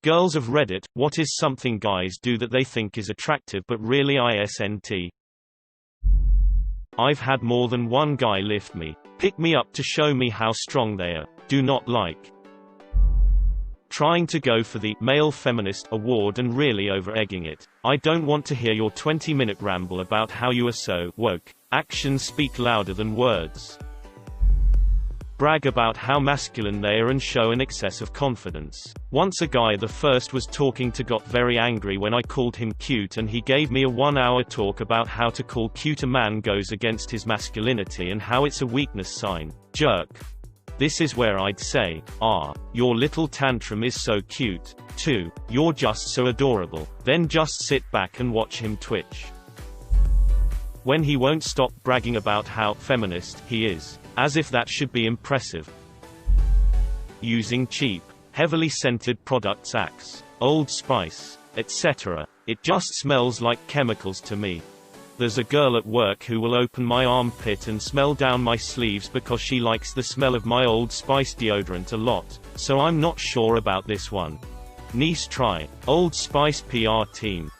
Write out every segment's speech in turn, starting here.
Girls of Reddit, what is something guys do that they think is attractive but really isn't? I've had more than one guy lift me, pick me up to show me how strong they are. Do not like. Trying to go for the Male Feminist Award and really over-egging it. I don't want to hear your 20-minute ramble about how you are so woke. Actions speak louder than words. Brag about how masculine they are and show an excess of confidence. Once a guy the first was talking to got very angry when I called him cute, and he gave me a 1-hour talk about how to call cute a man goes against his masculinity and how it's a weakness sign. Jerk. This is where I'd say, your little tantrum is so cute. 2. You're just so adorable. Then just sit back and watch him twitch. When he won't stop bragging about how feminist he is. As if that should be impressive. Using cheap, heavily scented products, Axe, Old Spice, etc. It just smells like chemicals to me. There's a girl at work who will open my armpit and smell down my sleeves because she likes the smell of my Old Spice deodorant a lot, so I'm not sure about this one. Nice try. Old Spice PR team.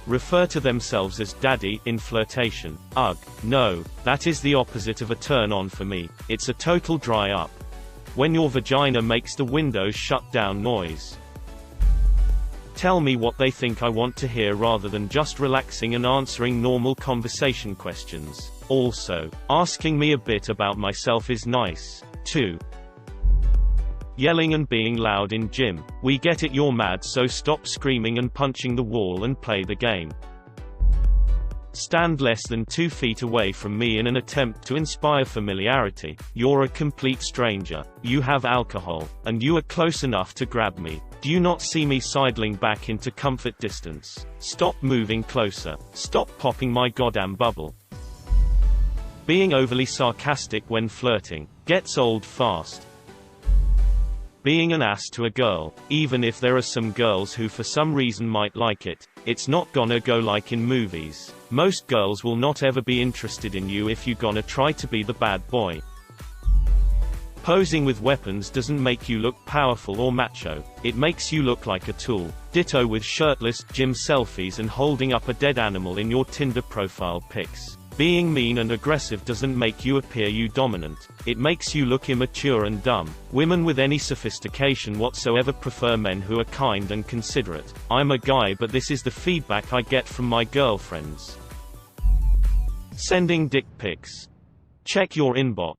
Refer to themselves as daddy in flirtation. Ugh, no, that is the opposite of a turn-on for me. It's a total dry-up. When your vagina makes the windows shut down noise. Tell me what they think I want to hear rather than just relaxing and answering normal conversation questions. Also, asking me a bit about myself is nice. 2. Yelling and being loud in gym. We get it, you're mad, so stop screaming and punching the wall and play the game. Stand less than 2 feet away from me in an attempt to inspire familiarity. You're a complete stranger. You have alcohol, and you are close enough to grab me. Do you not see me sidling back into comfort distance? Stop moving closer. Stop popping my goddamn bubble. Being overly sarcastic when flirting. Gets old fast. Being an ass to a girl, even if there are some girls who for some reason might like it, it's not gonna go like in movies. Most girls will not ever be interested in you if you gonna try to be the bad boy. Posing with weapons doesn't make you look powerful or macho, it makes you look like a tool. Ditto with shirtless, gym selfies and holding up a dead animal in your Tinder profile pics. Being mean and aggressive doesn't make you appear dominant, it makes you look immature and dumb. Women with any sophistication whatsoever prefer men who are kind and considerate. I'm a guy, but this is the feedback I get from my girlfriends. Sending dick pics. Check your inbox.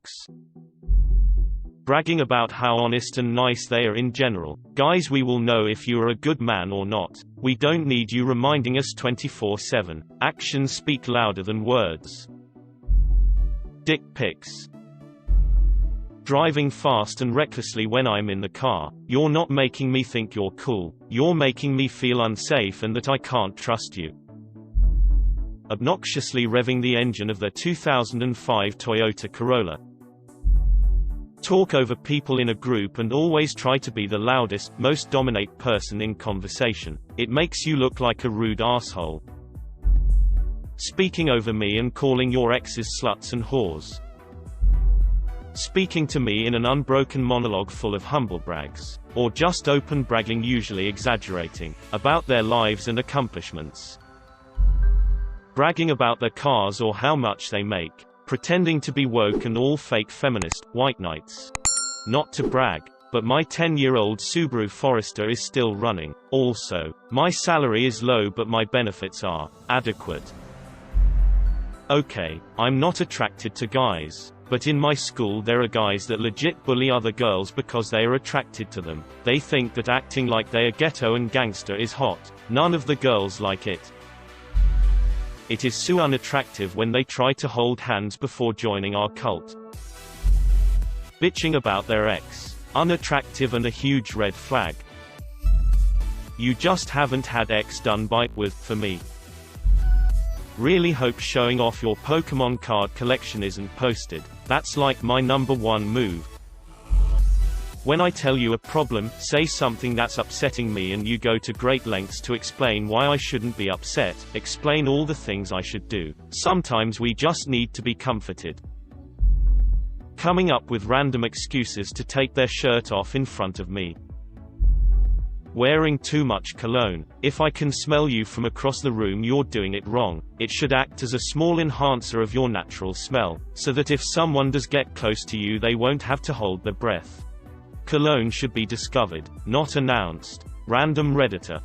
Bragging about how honest and nice they are in general. Guys, we will know if you are a good man or not. We don't need you reminding us 24/7. Actions speak louder than words. Dick pics. Driving fast and recklessly when I'm in the car. You're not making me think you're cool. You're making me feel unsafe and that I can't trust you. Obnoxiously revving the engine of their 2005 Toyota Corolla. Talk over people in a group and always try to be the loudest, most dominant person in conversation. It makes you look like a rude asshole. Speaking over me and calling your exes sluts and whores. Speaking to me in an unbroken monologue full of humblebrags. Or just open bragging, usually exaggerating, about their lives and accomplishments. Bragging about their cars or how much they make. Pretending to be woke and all fake feminist, white knights. Not to brag, but my 10-year-old Subaru Forester is still running. Also, my salary is low but my benefits are adequate. Okay, I'm not attracted to guys, but in my school there are guys that legit bully other girls because they are attracted to them. They think that acting like they are ghetto and gangster is hot. None of the girls like it. It is so unattractive when they try to hold hands before joining our cult. Bitching about their ex. Unattractive and a huge red flag. You just haven't had X done by with for me. Really hope showing off your Pokemon card collection isn't posted. That's like my #1 move. When I tell you a problem, say something that's upsetting me and you go to great lengths to explain why I shouldn't be upset, explain all the things I should do. Sometimes we just need to be comforted. Coming up with random excuses to take their shirt off in front of me. Wearing too much cologne. If I can smell you from across the room, you're doing it wrong. It should act as a small enhancer of your natural smell, so that if someone does get close to you, they won't have to hold their breath. Cologne should be discovered, not announced. Random Redditor.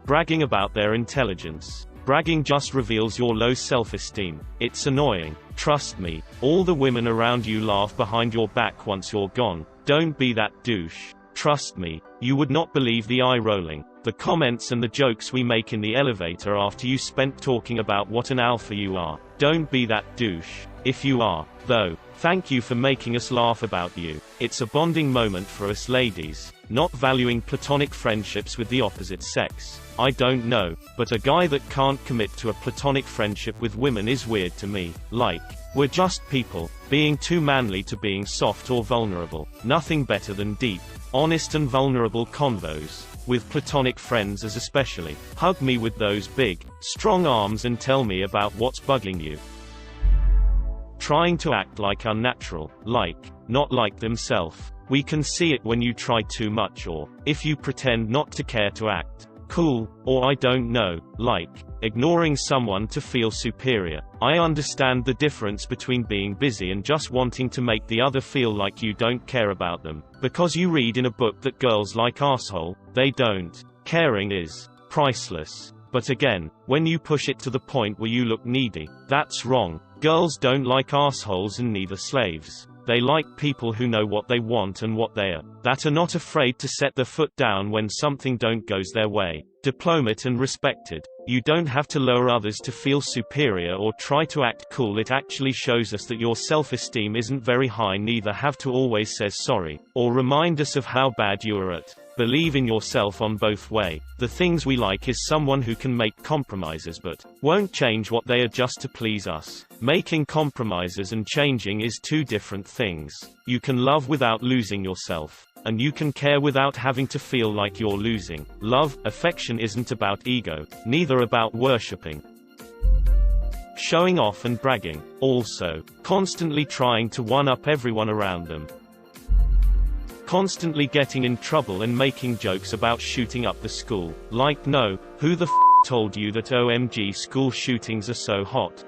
Bragging about their intelligence. Bragging just reveals your low self-esteem. It's annoying. Trust me, all the women around you laugh behind your back once you're gone. Don't be that douche. Trust me, you would not believe the eye-rolling, the comments and the jokes we make in the elevator after you spent talking about what an alpha you are. Don't be that douche. If you are, though, thank you for making us laugh about you. It's a bonding moment for us ladies. Not valuing platonic friendships with the opposite sex. I don't know, but a guy that can't commit to a platonic friendship with women is weird to me. Like, we're just people, being too manly to being soft or vulnerable. Nothing better than deep, honest and vulnerable convos. With platonic friends as especially. Hug me with those big, strong arms and tell me about what's bugging you. Trying to act like unnatural, like, not like themselves. We can see it when you try too much, or, if you pretend not to care to act cool, or I don't know, like, ignoring someone to feel superior. I understand the difference between being busy and just wanting to make the other feel like you don't care about them. Because you read in a book that girls like arsehole, they don't. Caring is priceless. But again, when you push it to the point where you look needy, that's wrong. Girls don't like arseholes and neither slaves. They like people who know what they want and what they are, that are not afraid to set their foot down when something don't goes their way. Diplomat and respected. You don't have to lower others to feel superior or try to act cool. It actually shows us that your self-esteem isn't very high. Neither have to always say sorry, or remind us of how bad you are at. Believe in yourself on both way. The things we like is someone who can make compromises but won't change what they are just to please us. Making compromises and changing is two different things. You can love without losing yourself, and you can care without having to feel like you're losing. Love, affection isn't about ego, neither about worshipping, showing off and bragging. Also, constantly trying to one-up everyone around them. Constantly getting in trouble and making jokes about shooting up the school. Like, no, who the f told you that OMG school shootings are so hot?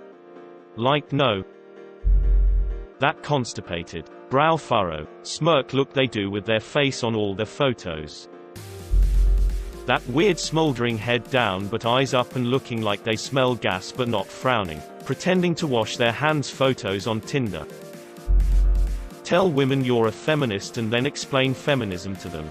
Like, no. That constipated, brow furrow, smirk look they do with their face on all their photos. That weird smoldering head down but eyes up and looking like they smell gas but not frowning, pretending to wash their hands photos on Tinder. Tell women you're a feminist and then explain feminism to them.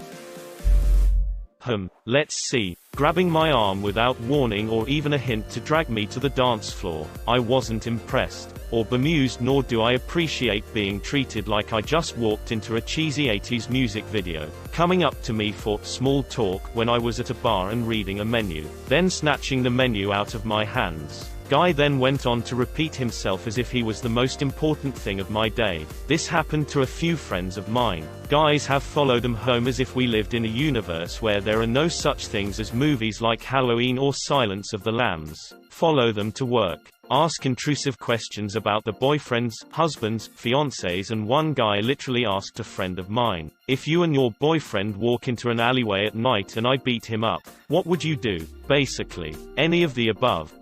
Let's see. Grabbing my arm without warning or even a hint to drag me to the dance floor. I wasn't impressed, or bemused, nor do I appreciate being treated like I just walked into a cheesy 80s music video. Coming up to me for small talk when I was at a bar and reading a menu, then snatching the menu out of my hands. Guy then went on to repeat himself as if he was the most important thing of my day. This happened to a few friends of mine. Guys have followed them home as if we lived in a universe where there are no such things as movies like Halloween or Silence of the Lambs. Follow them to work. Ask intrusive questions about their boyfriends, husbands, fiancés, and one guy literally asked a friend of mine, if you and your boyfriend walk into an alleyway at night and I beat him up, what would you do? Basically, any of the above.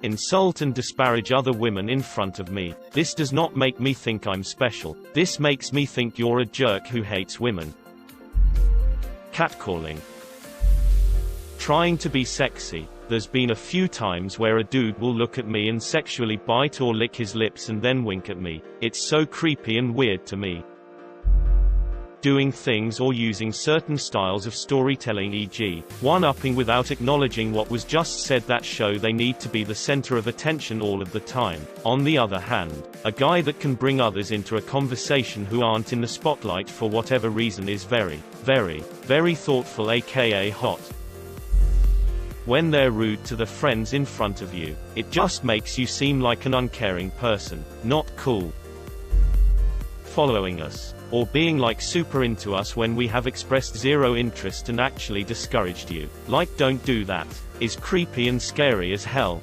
Insult and disparage other women in front of me. This does not make me think I'm special. This makes me think you're a jerk who hates women. Catcalling. Trying to be sexy. There's been a few times where a dude will look at me and sexually bite or lick his lips and then wink at me. It's so creepy and weird to me. Doing things or using certain styles of storytelling, e.g., one-upping without acknowledging what was just said, that show they need to be the center of attention all of the time. On the other hand, a guy that can bring others into a conversation who aren't in the spotlight for whatever reason is very, very, very thoughtful, aka hot. When they're rude to the friends in front of you, it just makes you seem like an uncaring person, not cool. Following us, or being like super into us when we have expressed zero interest and actually discouraged you. Like, don't do that, is creepy and scary as hell.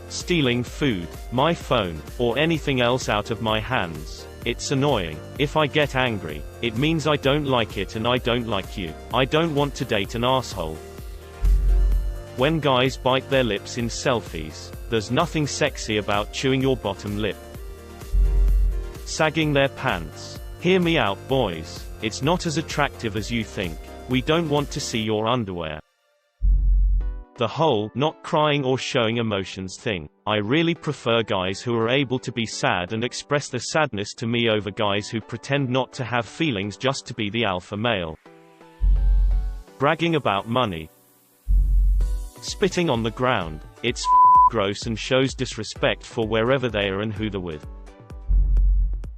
Stealing food, my phone, or anything else out of my hands. It's annoying. If I get angry, It means I don't like it and I don't like you. I don't want to date an asshole. When guys bite their lips in selfies, there's nothing sexy about chewing your bottom lip. Sagging their pants. Hear me out, boys. It's not as attractive as you think. We don't want to see your underwear. The whole not crying or showing emotions thing. I really prefer guys who are able to be sad and express their sadness to me over guys who pretend not to have feelings just to be the alpha male. Bragging about money. Spitting on the ground. It's gross and shows disrespect for wherever they are and who they're with.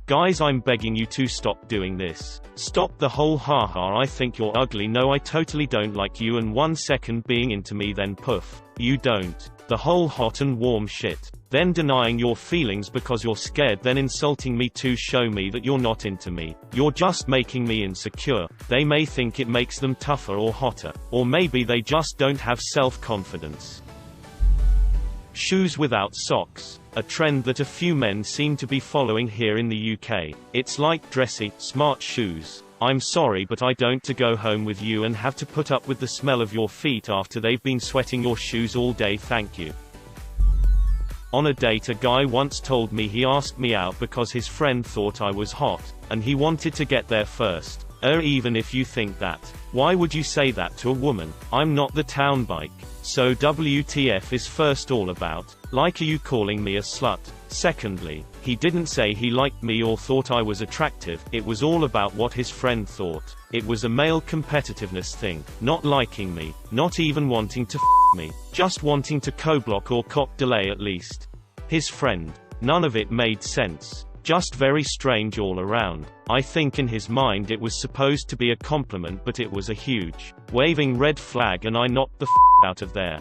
Guys, I'm begging you to stop doing this. Stop the whole haha I think you're ugly, no I totally don't like you, and 1 second being into me then poof, you don't. The whole hot and warm shit. Then denying your feelings because you're scared, then insulting me to show me that you're not into me. You're just making me insecure. They may think it makes them tougher or hotter. Or maybe they just don't have self-confidence. Shoes without socks. A trend that a few men seem to be following here in the UK. It's like dressy, smart shoes. I'm sorry but I don't to go home with you and have to put up with the smell of your feet after they've been sweating your shoes all day, thank you. On a date, a guy once told me he asked me out because his friend thought I was hot, and he wanted to get there first. Even if you think that, why would you say that to a woman? I'm not the town bike. So WTF is first all about, like, are you calling me a slut? Secondly, he didn't say he liked me or thought I was attractive, it was all about what his friend thought. It was a male competitiveness thing, not liking me, not even wanting to me, just wanting to co-block or cock delay at least. His friend. None of it made sense. Just very strange all around. I think in his mind it was supposed to be a compliment, but it was a huge, waving red flag, and I knocked the out of there.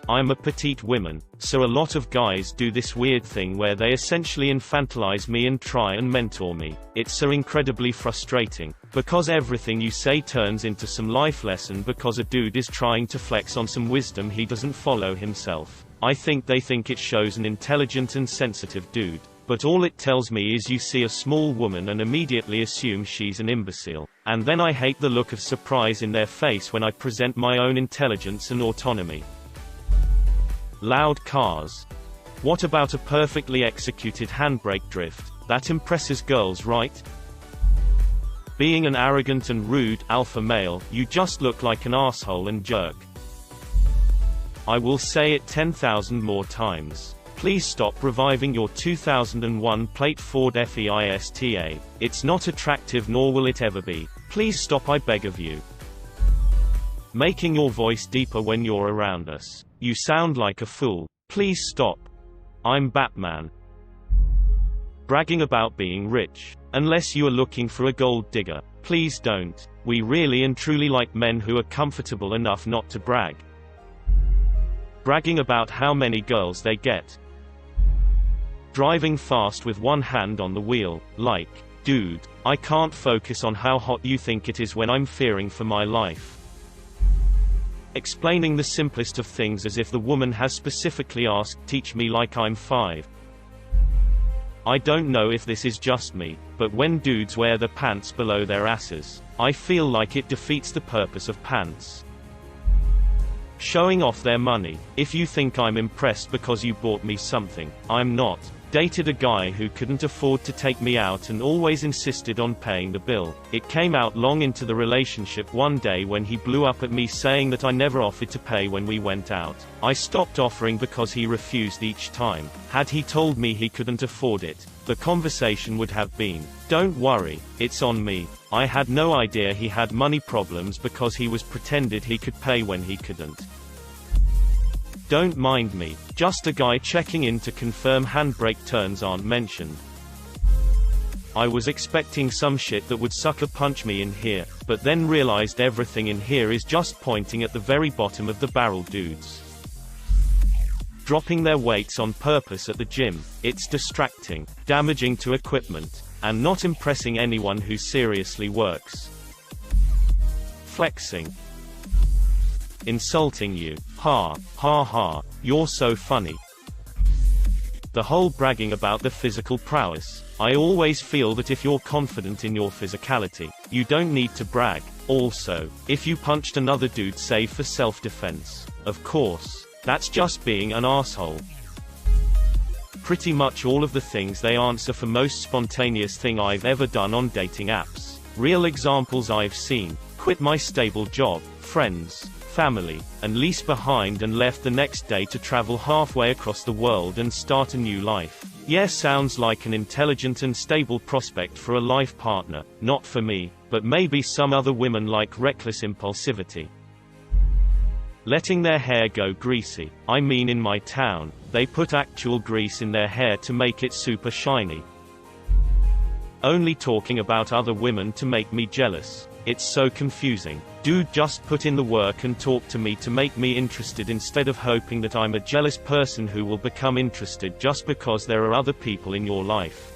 I'm a petite woman, so a lot of guys do this weird thing where they essentially infantilize me and try and mentor me. It's so incredibly frustrating, because everything you say turns into some life lesson because a dude is trying to flex on some wisdom he doesn't follow himself. I think they think it shows an intelligent and sensitive dude. But all it tells me is you see a small woman and immediately assume she's an imbecile. And then I hate the look of surprise in their face when I present my own intelligence and autonomy. Loud cars. What about a perfectly executed handbrake drift? That impresses girls, right? Being an arrogant and rude alpha male, you just look like an asshole and jerk. I will say it 10,000 more times. Please stop reviving your 2001 plate Ford Fiesta. It's not attractive nor will it ever be. Please stop, I beg of you. Making your voice deeper when you're around us. You sound like a fool. Please stop. I'm Batman. Bragging about being rich. Unless you are looking for a gold digger. Please don't. We really and truly like men who are comfortable enough not to brag. Bragging about how many girls they get. Driving fast with one hand on the wheel, like, dude, I can't focus on how hot you think it is when I'm fearing for my life. Explaining the simplest of things as if the woman has specifically asked, teach me like I'm 5. I don't know if this is just me, but when dudes wear their pants below their asses, I feel like it defeats the purpose of pants. Showing off their money. If you think I'm impressed because you bought me something, I'm not. Dated a guy who couldn't afford to take me out and always insisted on paying the bill. It came out long into the relationship one day when he blew up at me saying that I never offered to pay when we went out. I stopped offering because he refused each time. Had he told me he couldn't afford it, the conversation would have been, don't worry, it's on me. I had no idea he had money problems because he was pretended he could pay when he couldn't. Don't mind me, just a guy checking in to confirm handbrake turns aren't mentioned. I was expecting some shit that would sucker punch me in here, but then realized everything in here is just pointing at the very bottom of the barrel, dudes. Dropping their weights on purpose at the gym. It's distracting, damaging to equipment, and not impressing anyone who seriously works. Flexing. Insulting you. Ha, ha ha, you're so funny. The whole bragging about the physical prowess. I always feel that if you're confident in your physicality, you don't need to brag. Also, if you punched another dude, say for self-defense, of course, that's just being an asshole. Pretty much all of the things they answer for most spontaneous thing I've ever done on dating apps. Real examples I've seen: quit my stable job, friends, family, and lease behind and left the next day to travel halfway across the world and start a new life. Yeah, sounds like an intelligent and stable prospect for a life partner. Not for me, but maybe some other women like reckless impulsivity. Letting their hair go greasy. I mean, in my town, they put actual grease in their hair to make it super shiny. Only talking about other women to make me jealous. It's so confusing. Dude, just put in the work and talk to me to make me interested instead of hoping that I'm a jealous person who will become interested just because there are other people in your life.